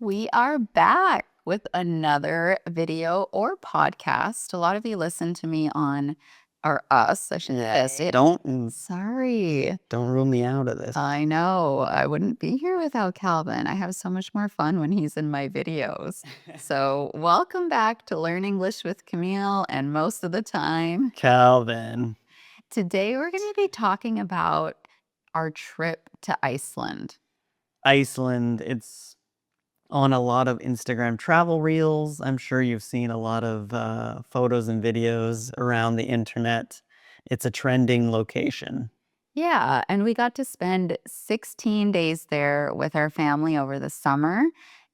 We are back with another video or podcast. A lot of you listen to me on, or us, I should say. Sorry. Don't rule me out of this. I know. I wouldn't be here without Calvin. I have so much more fun when he's in my videos. So, welcome back to Learn English with Camille, and most of the time, Calvin. today we're going to be talking about our trip to Iceland. Iceland, it's on a lot of Instagram travel reels. I'm sure you've seen a lot of photos and videos around the internet. It's a trending location. Yeah, and we got to spend 16 days there with our family over the summer.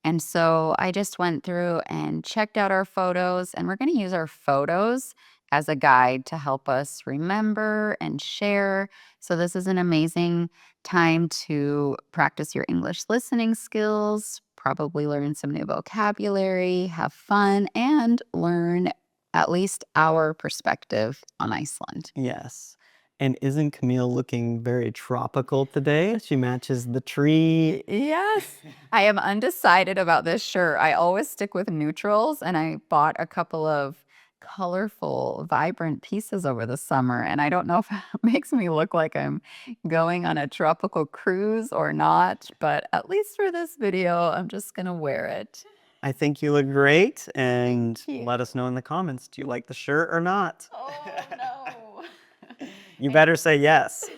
And so I just went through and checked out our photos, and we're going to use our photos as a guide to help us remember and share. So this is an amazing time to practice your English listening skills, probably learn some new vocabulary, have fun, and learn at least our perspective on Iceland. Yes. And isn't Camille looking very tropical today? She matches the tree. Yes. I am undecided about this shirt. I always stick with neutrals, and I bought a couple of colorful, vibrant pieces over the summer. And I don't know if it makes me look like I'm going on a tropical cruise or not, but at least for this video, I'm just going to wear it. I think you look great. And you. let us know in the comments, do you like the shirt or not? Oh, no. You better say yes.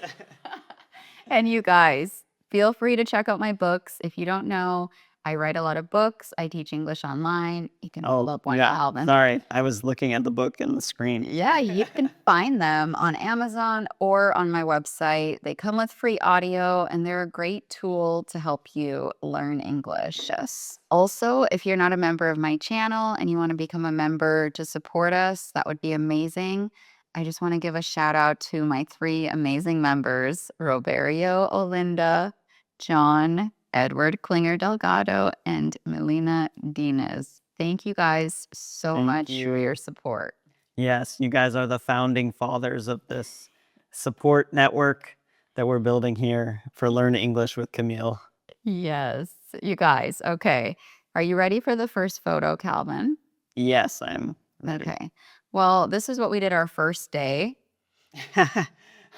And you guys, feel free to check out my books. If you don't know, I write a lot of books. I teach English online. You can pull up one yeah. album. Sorry, I was looking at the book in the screen. Yeah, you can find them on Amazon or on my website. They come with free audio, and they're a great tool to help you learn English. Yes. Also, if you're not a member of my channel and you want to become a member to support us, that would be amazing. I just want to give a shout out to my 3 amazing members, Roberio Olinda, John Edward Klinger Delgado, and Melina Dinez. Thank you guys so much for your support. Yes, you guys are the founding fathers of this support network that we're building here for Learn English with Camille. Yes, you guys. Okay. Are you ready for the first photo, Calvin? Yes, I'm ready. Okay. Well, this is what we did our first day.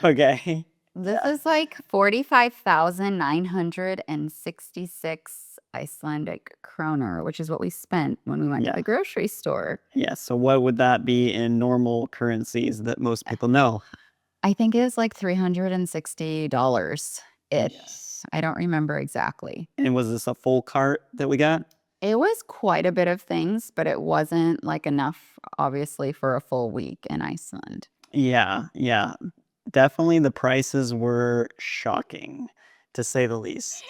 Okay. This is like 45,966 Icelandic kroner, which is what we spent when we went to the grocery store. Yeah, so what would that be in normal currencies that most people know? I think it was like $360-ish. Yes. I don't remember exactly. And was this a full cart that we got? It was quite a bit of things, but it wasn't like enough, obviously, for a full week in Iceland. Yeah. Definitely the prices were shocking, to say the least.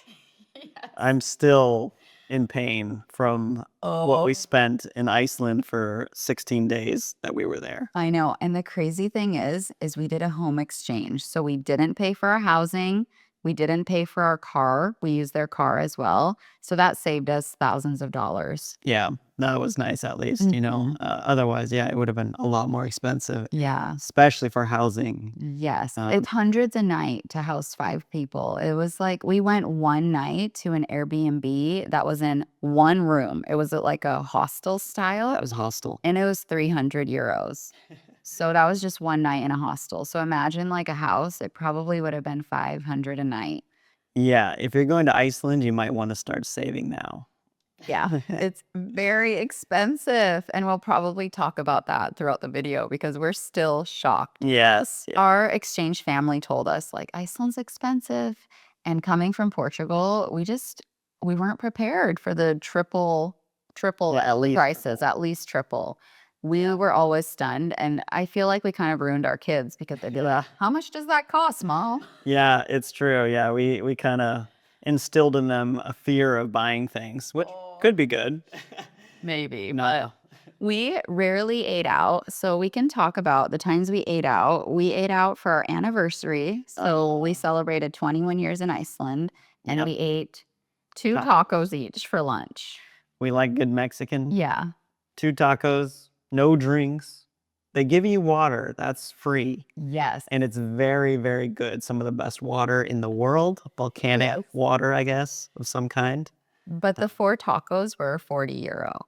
Yes. I'm still in pain from what we spent in Iceland for 16 days that we were there. I know. And the crazy thing is we did a home exchange. So we didn't pay for our housing. We didn't pay for our car. We used their car as well. So that saved us thousands of dollars. Yeah, that was nice at least, you know. Otherwise, yeah, it would have been a lot more expensive. Yeah. Especially for housing. Yes. It's hundreds a night to house 5 people. It was like we went one night to an Airbnb that was in one room. It was like a hostel style. That was hostel. And it was 300 euros. So that was just one night in a hostel. So imagine like a house, it probably would have been 500 a night. Yeah, if you're going to Iceland, you might want to start saving now. Yeah, it's very expensive. And we'll probably talk about that throughout the video because we're still shocked. Yes. Our exchange family told us like Iceland's expensive. And coming from Portugal, we weren't prepared for the triple at least prices, at least triple. We were always stunned, and I feel like we kind of ruined our kids because they'd be like, how much does that cost, Mom? Yeah, it's true. Yeah, we kind of instilled in them a fear of buying things, which could be good. Maybe, but we rarely ate out, so we can talk about the times we ate out. We ate out for our anniversary, so we celebrated 21 years in Iceland, and we ate 2 tacos each for lunch. We like good Mexican. Yeah. 2 tacos. No drinks. They give you water. That's free. Yes. And it's very, very good. Some of the best water in the world. Volcanic water, I guess, of some kind. But the 4 tacos were 40 euro.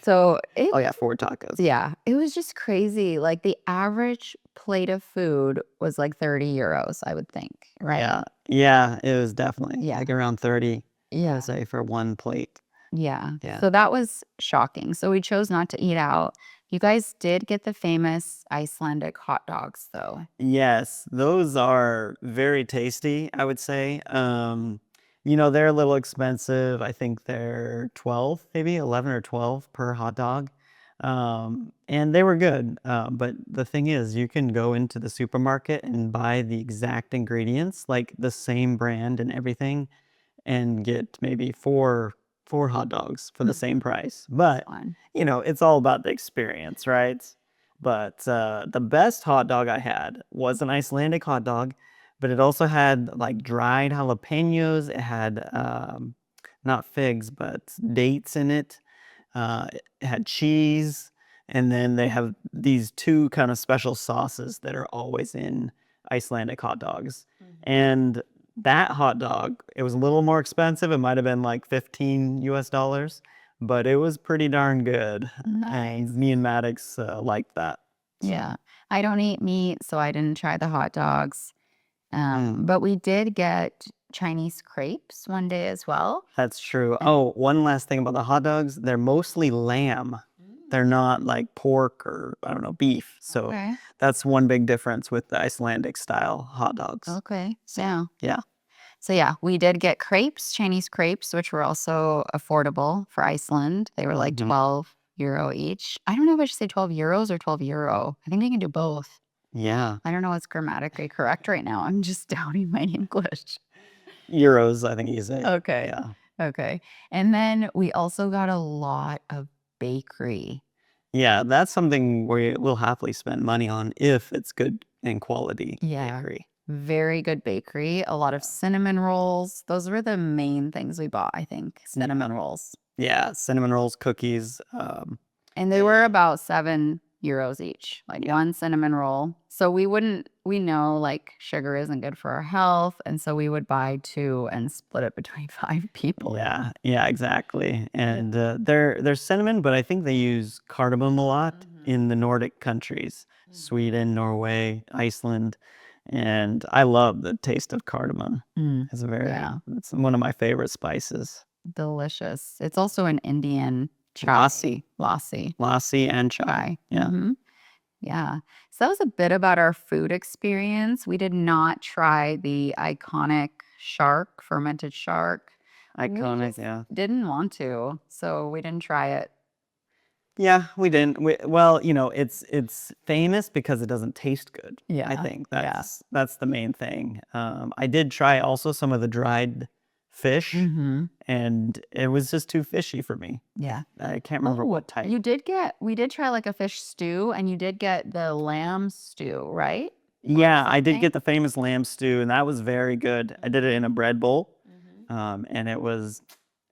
So Oh yeah, 4 tacos. yeah, it was just crazy. Like the average plate of food was like 30 euros, I would think, right? Yeah. Yeah, it was definitely Yeah. like around 30, I Yeah. would say, for one plate. Yeah. Yeah. So that was shocking. So we chose not to eat out. You guys did get the famous Icelandic hot dogs, though. Yes, those are very tasty, I would say. You know, they're a little expensive. I think they're 12, maybe 11 or 12 per hot dog. And they were good. But the thing is, you can go into the supermarket and buy the exact ingredients, like the same brand and everything, and get maybe four hot dogs for the same price. But, Fun. you know, it's all about the experience, right? But the best hot dog I had was an Icelandic hot dog, but it also had like dried jalapenos. It had not figs, but dates in it. It had cheese, and then they have these two kind of special sauces that are always in Icelandic hot dogs. And that hot dog, it was a little more expensive. It might have been like 15 US dollars, but it was pretty darn good. Nice. And me and Maddox liked that. So, Yeah. I don't eat meat, so I didn't try the hot dogs. mm, But we did get Chinese crepes one day as well. that's true. And Oh, one last thing about the hot dogs. They're mostly lamb. They're not like pork or, I don't know, beef. So okay. that's one big difference with the Icelandic style hot dogs. Okay. So, Yeah. yeah. So yeah, we did get crepes, Chinese crepes, which were also affordable for Iceland. They were like Mhm. 12 euro each. I don't know if I should say 12 euros or 12 euro. I think they can do both. Yeah. I don't know what's grammatically correct right now. I'm just doubting my English. Euros, I think you say. Okay. Yeah. Okay. And then we also got a lot of bakery. Yeah, that's something we will happily spend money on if it's good and quality Yeah. bakery. Very good bakery. A lot of cinnamon rolls. Those were the main things we bought, I think. Cinnamon rolls. Yeah, cinnamon rolls, cookies. And they were about 7 euros each, like Yeah. one cinnamon roll. So we know like sugar isn't good for our health. And so we would buy 2 and split it between 5 people. Yeah, yeah, exactly. And they're cinnamon, but I think they use cardamom a lot in the Nordic countries, Sweden, Norway, Iceland, and I love the taste of cardamom. Mm, yeah, It's one of my favorite spices. delicious. It's also an Indian Lassi, lassi lassi and chai. chai. Yeah, Yeah. So that was a bit about our food experience. We did not try the iconic shark, fermented shark. We iconic. just Yeah. didn't want to, so we didn't try it. Yeah, we didn't. Well, you know, it's famous because it doesn't taste good. I Yeah. think Yeah. that's the main thing. I did try also some of the dried fish, Mm-hmm. and it was just too fishy for me. Yeah. I can't remember Oh, what type. we did try like a fish stew, and you did get the lamb stew, right? Or the Yeah, I same did thing? get the famous lamb stew, and that was very good. I did it in a bread bowl, Mm-hmm. and it was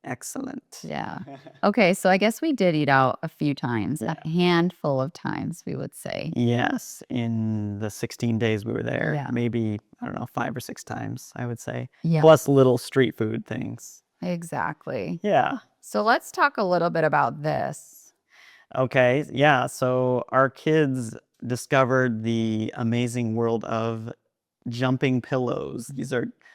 excellent. Yeah. Okay, so I guess we did eat out a few times, Yeah. a handful of times, we would say. Yes, in the 16 days we were there, Yeah. maybe, I don't know, 5 or 6 times, I would say, Yeah. plus little street food things. Exactly. Yeah. So let's talk a little bit about this. Okay. Yeah. So our kids discovered the amazing world of jumping pillows.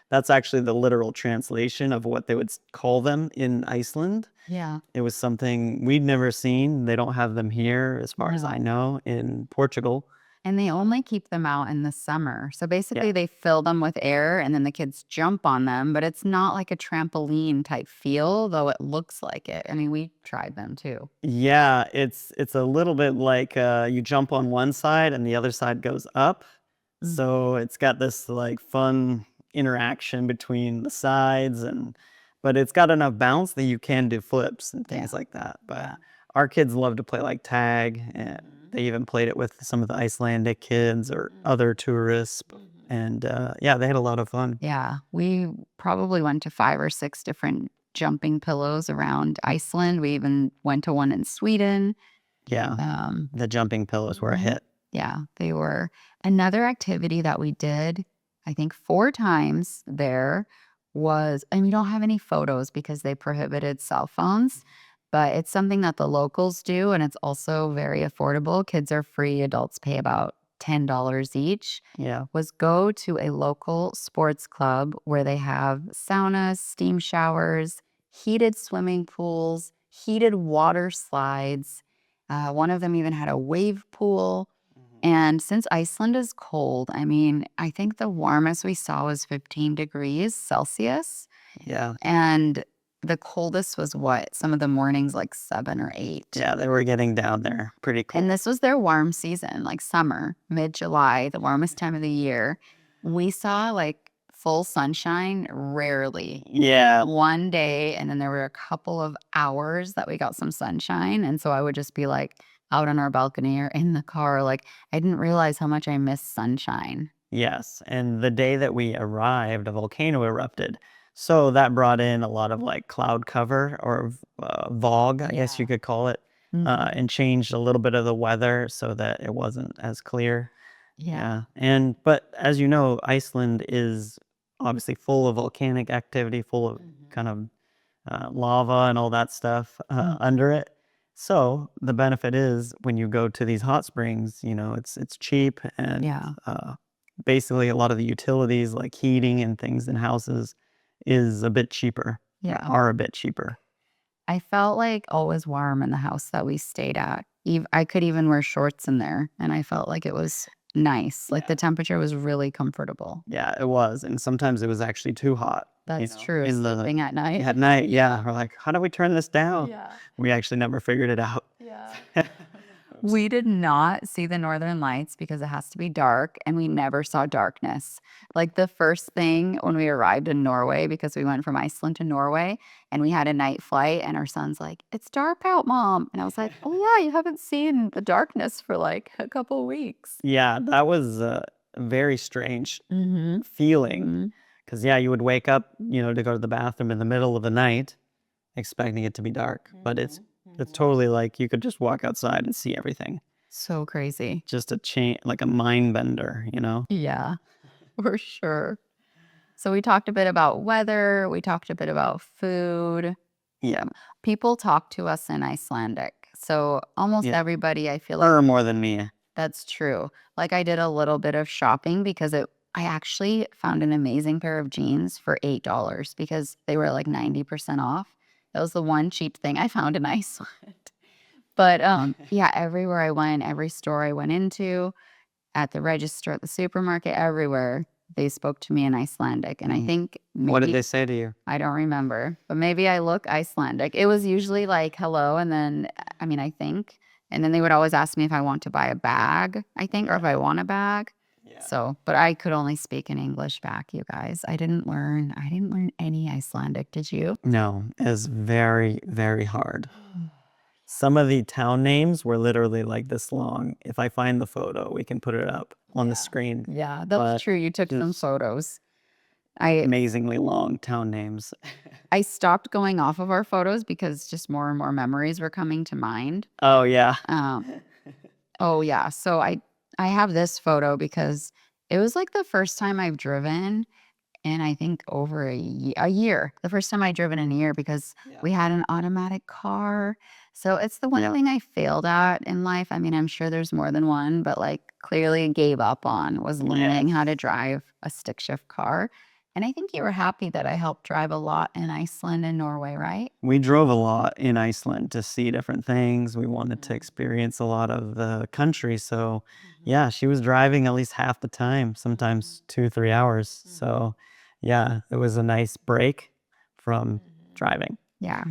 That's actually the literal translation of what they would call them in Iceland. Yeah. It was something we'd never seen. They don't have them here, as far as I know, in Portugal. And they only keep them out in the summer. So Yeah. basically, they fill them with air and then the kids jump on them, but it's not like a trampoline type feel, though it looks like it. I mean, we tried them too. Yeah, it's a little bit like you jump on one side and the other side goes up. Mm. So it's got this like fun interaction between the sides, but it's got enough bounce that you can do flips and things Yeah. like that. But Yeah. our kids love to play like tag, and they even played it with some of the Icelandic kids or other tourists. And yeah, they had a lot of fun. Yeah. We probably went to 5 or 6 different jumping pillows around Iceland. We even went to one in Sweden. Yeah, Um, the jumping pillows were a Mhm. hit. Yeah, they were. Another activity that we did, I think 4 times there, was, and we don't have any photos because they prohibited cell phones, but it's something that the locals do, and it's also very affordable. Kids are free, adults pay about $10 each. Yeah. Was go to a local sports club where they have saunas, steam showers, heated swimming pools, heated water slides. One of them even had a wave pool. And since Iceland is cold, I mean, I think the warmest we saw was 15 degrees Celsius. Yeah. And the coldest was what? Some of the mornings, like 7 or 8. Yeah, they were getting down there pretty cold. And this was their warm season, like summer, mid-July, the warmest time of the year. We saw like full sunshine rarely. Yeah. One day, and then there were a couple of hours that we got some sunshine. And so I would just be like out on our balcony or in the car. Like, I didn't realize how much I missed sunshine. Yes, and the day that we arrived, a volcano erupted. So that brought in a lot of like cloud cover or fog, I guess you Yeah. could call it, and changed a little bit of the weather so that it wasn't as clear. Yeah. But as you know, Iceland is obviously full of volcanic activity, full of kind of lava and all that stuff under it. So the benefit is when you go to these hot springs, you know, it's cheap and Yeah. basically a lot of the utilities like heating and things in houses is a bit cheaper, Yeah. are a bit cheaper. I felt like always warm in the house that we stayed at. I could even wear shorts in there, and I felt like it was nice. Like the temperature was really comfortable. Yeah, it was. And sometimes it was actually too hot. That's true. In the Sleeping at night. at night. Yeah. We're like, how do we turn this down? Yeah. We actually never figured it out. Yeah. We did not see the northern lights because it has to be dark, and we never saw darkness. Like the first thing when we arrived in Norway, because we went from Iceland to Norway and we had a night flight, and our son's like, "It's dark out, Mom." And I was like, "Oh, yeah, you haven't seen the darkness for like a couple weeks." Yeah, that was a very strange Mm-hmm. feeling. Because, yeah, you would wake up, you know, to go to the bathroom in the middle of the night expecting it to be dark. But it's totally like you could just walk outside and see everything. So crazy. Just a change, like a mind bender, you know? Yeah, for sure. So we talked a bit about weather. We talked a bit about food. Yeah. People talk to us in Icelandic. So almost Yeah. everybody, I feel like Or more than me. that's true. Like I did a little bit of shopping because I actually found an amazing pair of jeans for $8 because they were like 90% off. That was the one cheap thing I found in Iceland. But yeah, everywhere I went, every store I went into, at the register, at the supermarket, everywhere, they spoke to me in Icelandic. And I think What did maybe they say to you? I don't remember, but maybe I look Icelandic. It was usually like hello, and then I mean, I think, and then they would always ask me if I want to buy a bag, I think, or if I want a bag. So, but I could only speak in English back, you guys. I didn't learn any Icelandic. Did you? No, it's very, very hard. Some of the town names were literally like this long. If I find the photo, we can put it up on the screen. Yeah, that's But true. You took some just photos. I amazingly long town names. I stopped going off of our photos because just more and more memories were coming to mind. Oh, yeah. Oh yeah. So I have this photo because it was like the first time I've driven in I think over a year. The first time I driven in a year because we had an automatic car. So it's the one thing I failed at in life. I mean, I'm sure there's more than one, but like clearly gave up on was learning how to drive a stick shift car. And I think you were happy that I helped drive a lot in Iceland and Norway, right? We drove a lot in Iceland to see different things. We wanted to experience a lot of the country. So, yeah, she was driving at least half the time, sometimes 2, 3 hours. So, yeah, it was a nice break from driving. Yeah,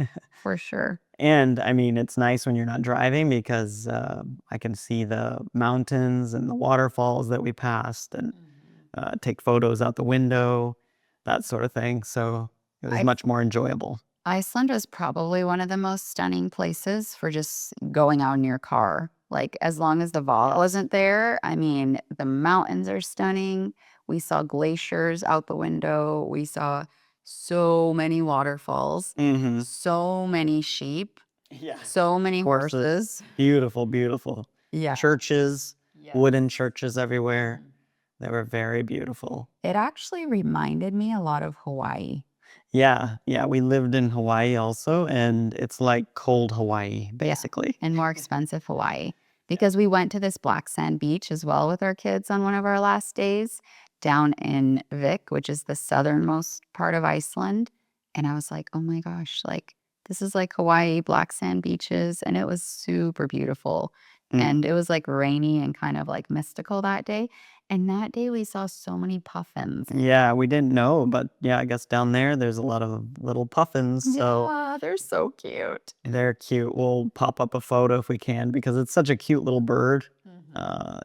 for sure. And I mean, it's nice when you're not driving because I can see the mountains and the waterfalls that we passed and take photos out the window, that sort of thing. So it was much more enjoyable. Iceland was probably one of the most stunning places for just going out in your car. Like, as long as the Val wasn't there, I mean, the mountains are stunning. We saw glaciers out the window. We saw so many waterfalls, so many sheep, so many horses. Beautiful, beautiful. Yeah. Churches, wooden churches everywhere. They were very beautiful. It actually reminded me a lot of Hawaii. Yeah, yeah, we lived in Hawaii also, and it's like cold Hawaii, basically. And more expensive Hawaii because we went to this black sand beach as well with our kids on one of our last days down in Vik, which is the southernmost part of Iceland. And I was like, oh my gosh, like this is like Hawaii black sand beaches. And it was super beautiful. Mm. And it was like rainy and kind of like mystical that day. And that day we saw so many puffins. Yeah, we didn't know, but yeah, I guess down there's a lot of little puffins, so Yeah, they're so cute. they're cute. We'll pop up a photo if we can because it's such a cute little bird.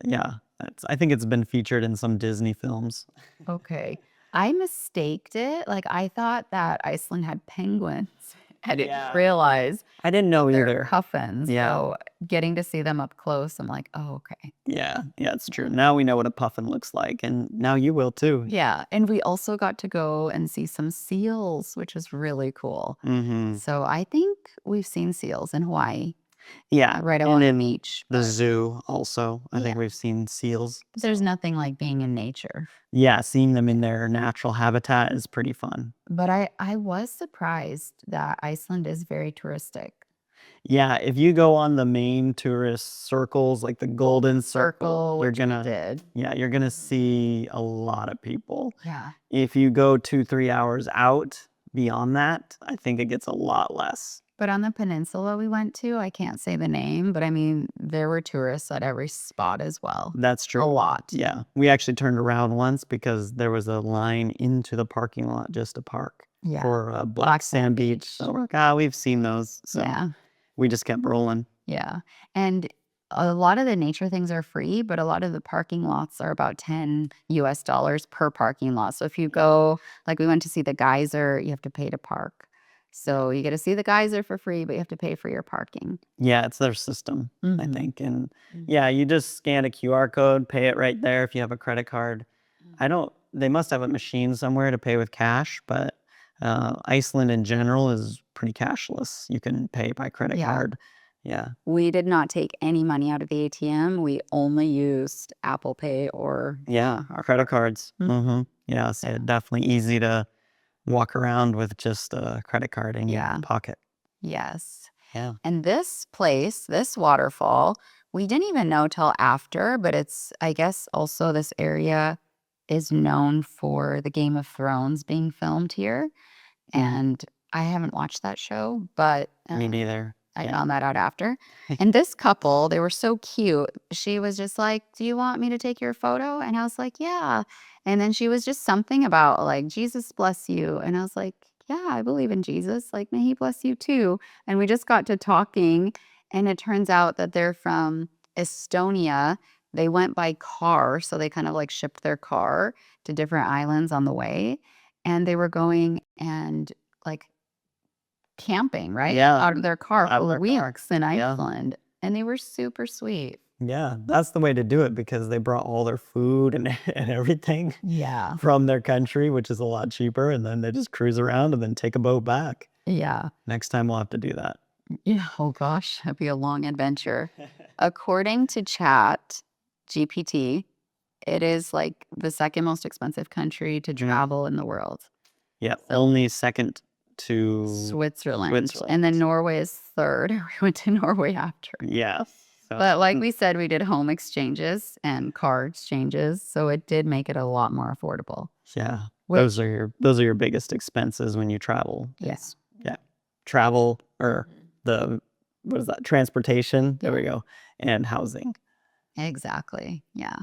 Yeah, I think it's been featured in some Disney films. Okay. I mistaked it. Like, I thought that Iceland had penguins. I didn't Yeah. realize I didn't know they're either. puffins. Yeah. So getting to see them up close, I'm like, oh, okay. Yeah, yeah, it's true. Now we know what a puffin looks like, and now you will too. Yeah. And we also got to go and see some seals, which is really cool. Mm-hmm. So I think we've seen seals in Hawaii, Yeah, right and along the in beach. the zoo also, I Yeah. think we've seen seals. There's nothing like being in nature. Yeah, seeing them in their natural habitat is pretty fun. But I was surprised that Iceland is very touristic. Yeah, if you go on the main tourist circles, like the Golden Circle, Which we did. you're gonna see a lot of people. Yeah. If you go 2-3 hours out beyond that, I think it gets a lot less. But on the peninsula we went to, I can't say the name, but I mean, there were tourists at every spot as well. That's A true. lot. Yeah, we actually turned around once because there was a line into the parking lot just to park Yeah. for a black sand beach. So we're like, we've seen those. So Yeah. we just kept rolling. Yeah. And a lot of the nature things are free, but a lot of the parking lots are about $10 per parking lot. So if you go, like we went to see the geyser, you have to pay to park. So you get to see the geyser for free, but you have to pay for your parking. Yeah, it's their system, I Mhm. think. And yeah, you just scan a QR code, pay it right there if you have a credit card. They must have a machine somewhere to pay with cash, but Iceland in general is pretty cashless. You can pay by credit Yeah. card. Yeah. We did not take any money out of the ATM. We only used Apple Pay or Yeah, our credit cards. Mhm. Mm-hmm. Yeah, so Yeah. definitely easy to walk around with just a credit card in Yeah. your pocket. Yes. Yeah. And this place, this waterfall, we didn't even know till after, but it's, I guess, also this area is known for the Game of Thrones being filmed here. And I haven't watched that show, but Me neither. I Yeah. found that out after. And this couple, they were so cute. She was just like, do you want me to take your photo? And I was like, yeah. And then she was just something about like, Jesus bless you. And I was like, yeah, I believe in Jesus. Like, may he bless you too. And we just got to talking. And it turns out that they're from Estonia. They went by car. So they kind of like shipped their car to different islands on the way. And they were going and like camping, right? Yeah. Out of their car Out of for their car. weeks in Yeah. Iceland. And they were super sweet. Yeah, that's the way to do it because they brought all their food and and everything Yeah. from their country, which is a lot cheaper, and then they just cruise around and then take a boat back. Yeah. Next time we'll have to do that. Yeah. Oh gosh, that'd be a long adventure. According to Chat GPT, it is like the second most expensive country to travel in the world. Yeah, only second to Switzerland. And then Norway is third. We went to Norway after. Yeah. So, But like we said, we did home exchanges and car exchanges. So it did make it a lot more affordable. yeah, Which- those are your biggest expenses when you travel. Yes. Yeah, travel or what is that? Transportation. There we go, and housing. Exactly. Yeah.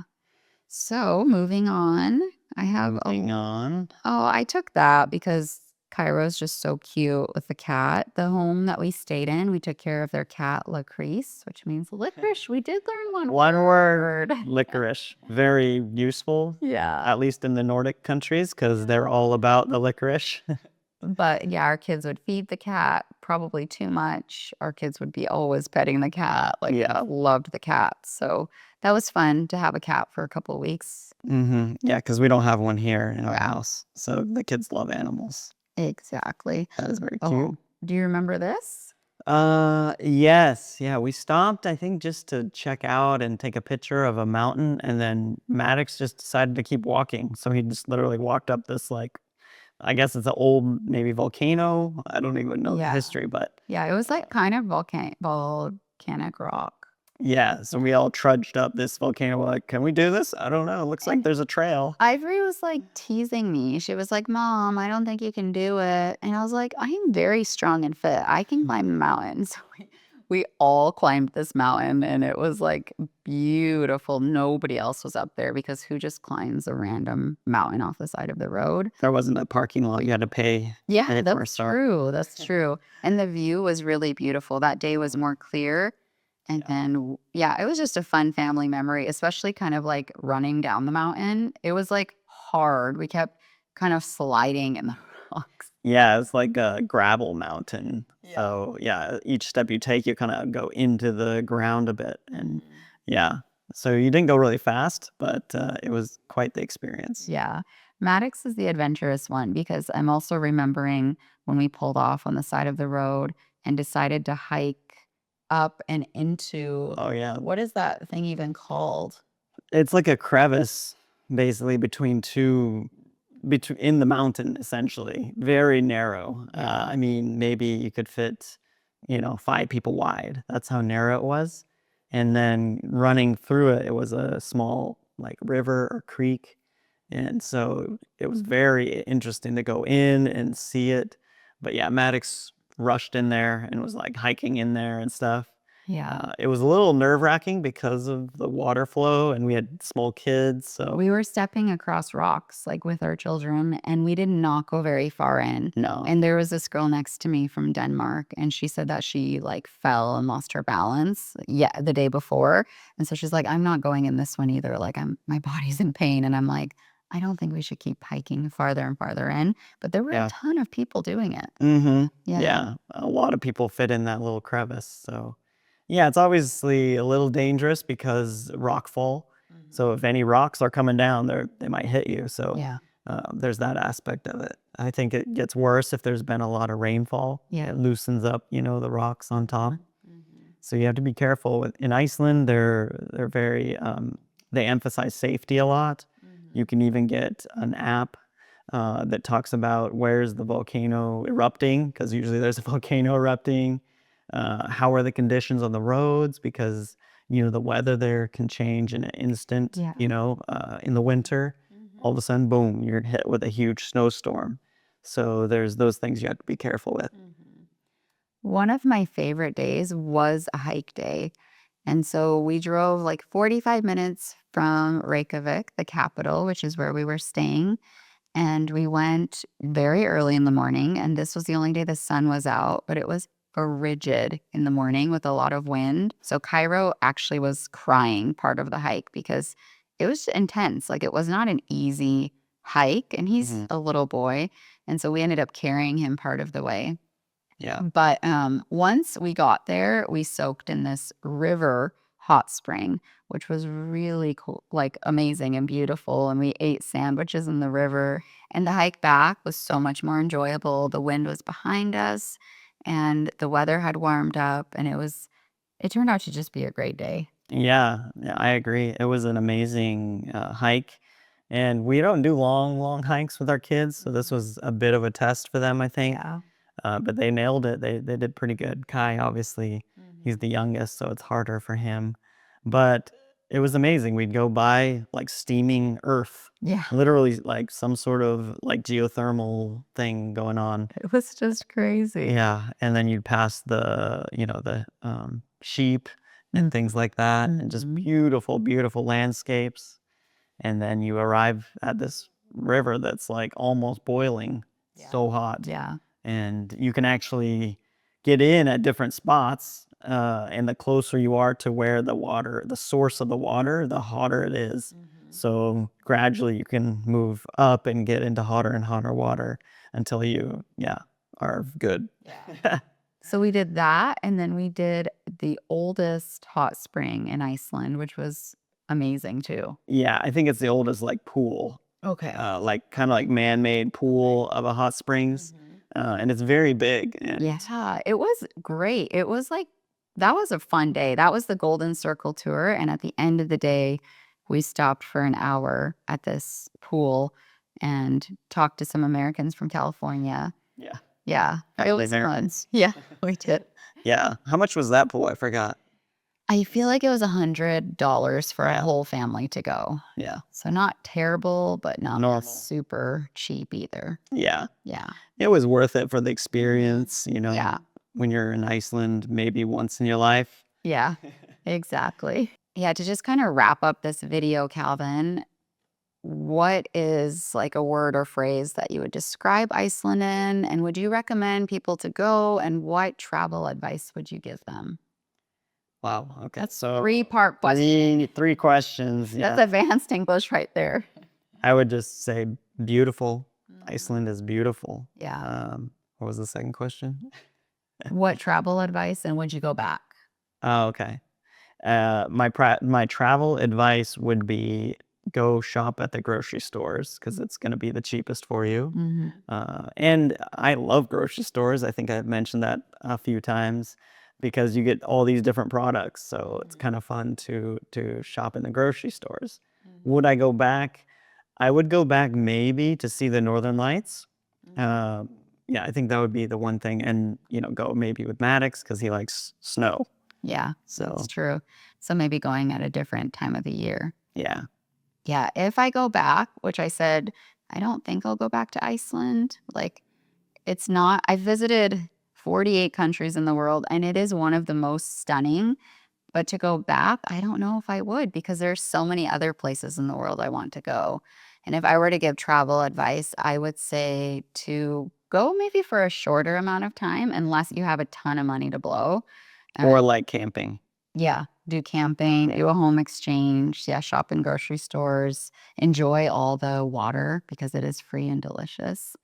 So moving on, I have Moving on. I took that because Cairo's just so cute with the cat. The home that we stayed in, we took care of their cat Licorice, which means licorice. We did learn One word, licorice. Very useful, Yeah. at least in the Nordic countries, because they're all about the licorice. But yeah, our kids would feed the cat probably too much. Our kids would be always petting the cat. Like, Yeah. loved the cat. So that was fun to have a cat for a couple of weeks. Mm-hmm. Yeah, because we don't have one here in our Yeah. house, so the kids love animals. Exactly. That is very cute. Oh, do you remember this? Yes, yeah, we stopped, I think, just to check out and take a picture of a mountain, and then Maddox just decided to keep walking. So he just literally walked up this like I guess it's an old maybe volcano. I don't even know the Yeah. history, but Yeah, it was like kind of volcanic rock. yeah, so we all trudged up this volcano. We're like, can we do this? I don't know. It looks like And there's a trail. Ivory was like teasing me. She was like, "Mom, I don't think you can do it." And I was like, "I am very strong and fit. I can climb a mountain." So we all climbed this mountain and it was like beautiful. Nobody else was up there because who just climbs a random mountain off the side of the road? There wasn't a parking lot you had to pay Yeah, for a that's start. true. That's true. And the view was really beautiful. That day was more clear. And Yeah. then, yeah, it was just a fun family memory, especially kind of like running down the mountain. It was like hard. We kept kind of sliding in the rocks. Yeah, it's like a gravel mountain. Yeah. So yeah, each step you take, you kind of go into the ground a bit, and yeah. So you didn't go really fast, but it was quite the experience. Yeah. Maddox is the adventurous one because I'm also remembering when we pulled off on the side of the road and decided to hike up and into Oh yeah, what is that thing even called? it's like a crevice basically between in the mountain essentially, very narrow. Yeah. I mean, maybe you could fit, 5 people wide. That's how narrow it was. And then running through it, it was a small like river or creek. And so it was very interesting to go in and see it. But yeah, Maddox rushed in there and was like hiking in there and stuff. Yeah. It was a little nerve-wracking because of the water flow, and we had small kids, so We were stepping across rocks like with our children, and we did not go very far in. no. And there was this girl next to me from Denmark, and she said that she like fell and lost her balance, yeah, the day before. And so she's like, "I'm not going in this one either. Like my body's in pain." And I'm like, "I don't think we should keep hiking farther and farther in." But there were a Yeah. ton of people doing it. Mhm. Yeah. Yeah, a lot of people fit in that little crevice, so yeah, it's obviously a little dangerous because rock fall. So if any rocks are coming down, they might hit you, so, Yeah. there's that aspect of it. I think it gets worse if there's been a lot of rainfall. Yeah. It loosens up, the rocks on top. So you have to be careful with in Iceland, they're very, they emphasize safety a lot. You can even get an app, that talks about where's the volcano erupting, because usually there's a volcano erupting. How are the conditions on the roads? Because, the weather there can change in an instant, Yeah. in the winter. All of a sudden, boom, you're hit with a huge snowstorm. So there's those things you have to be careful with. One of my favorite days was a hike day. And so we drove like 45 minutes from Reykjavik, the capital, which is where we were staying. And we went very early in the morning. And this was the only day the sun was out, but it was frigid in the morning with a lot of wind. So Cairo actually was crying part of the hike because it was intense. Like it was not an easy hike. And he's Mhm. a little boy. And so we ended up carrying him part of the way. Yeah. But, once we got there, we soaked in this river hot spring, which was really cool, like, amazing and beautiful, and we ate sandwiches in the river, and the hike back was so much more enjoyable. The wind was behind us, and the weather had warmed up, and it turned out to just be a great day. Yeah, yeah, I agree. It was an amazing hike. And we don't do long, long hikes with our kids. So this was a bit of a test for them, I think. Yeah. But they nailed it. They did pretty good. Kai, obviously, he's the youngest, so it's harder for him. But it was amazing. We'd go by like steaming earth, Yeah. literally like some sort of like geothermal thing going on. It was just crazy. Yeah, and then you'd pass the sheep and things like that, and just Mhm. beautiful, beautiful landscapes. And then you arrive at this river that's like almost boiling, Yeah. so hot. Yeah. And you can actually get in at different spots. And the closer you are to where the source of the water, the hotter it is. So gradually you can move up and get into hotter and hotter water until you, yeah, are good. Yeah. So we did that, and then we did the oldest hot spring in Iceland, which was amazing too. Yeah, I think it's the oldest like pool, Okay. like kind of like man-made pool of a hot springs, and it's very big. And Yeah, it was great. It was like that was a fun day. That was the Golden Circle tour, and at the end of the day, we stopped for an hour at this pool, and talked to some Americans from California. Yeah. Yeah, it Actually, was fun. Americans. Yeah, we did. Yeah. How much was that pool? I forgot. I feel like it was $100 for a Yeah. whole family to go. Yeah. So not terrible, but not Normal. super cheap either. Yeah. Yeah. It was worth it for the experience, you know. Yeah. When you're in Iceland, maybe once in your life. Yeah, exactly. Yeah, to just kind of wrap up this video, Calvin, what is like a word or phrase that you would describe Iceland in? And would you recommend people to go? And what travel advice would you give them? Wow. Okay. That's So 3-part question. three questions. That's Yeah. advanced English right there. I would just say beautiful. Iceland is beautiful. Yeah. What was the second question? What travel advice and would you go back? Oh, okay. My travel advice would be go shop at the grocery stores because it's going to be the cheapest for you. And I love grocery stores. I think I've mentioned that a few times because you get all these different products. So it's kind of fun to shop in the grocery stores. Would I go back? I would go back maybe to see the Northern Lights. Yeah, I think that would be the one thing. And, you know, go maybe with Maddox because he likes snow. Yeah, So, that's true. So maybe going at a different time of the year. yeah. Yeah, if I go back, which I said, I don't think I'll go back to Iceland. Like, it's not, I visited 48 countries in the world and it is one of the most stunning. But to go back, I don't know if I would because there's so many other places in the world I want to go. And if I were to give travel advice, I would say to go maybe for a shorter amount of time unless you have a ton of money to blow. Or like camping. Yeah, do camping, do a home exchange, yeah, shop in grocery stores, enjoy all the water because it is free and delicious.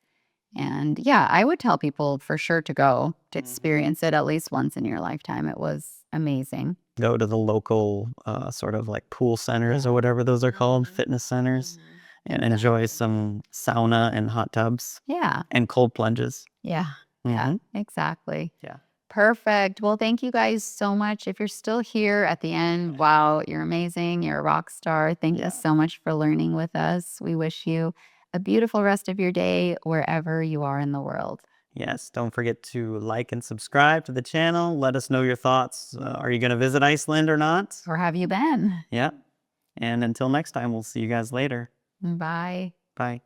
And yeah, I would tell people for sure to go to experience it at least once in your lifetime. It was amazing. Go to the local sort of like pool centers or whatever those are called, fitness centers, and enjoy some sauna and hot tubs Yeah, and cold plunges. yeah, yeah, exactly. Yeah. Perfect. Well, thank you guys so much. If you're still here at the end, wow, you're amazing. You're a rock star. Thank you so much for learning with us. We wish you a beautiful rest of your day wherever you are in the world. Yes. Don't forget to like and subscribe to the channel. Let us know your thoughts. Are you going to visit Iceland or not? Or have you been? Yeah. And until next time, we'll see you guys later. Bye. Bye.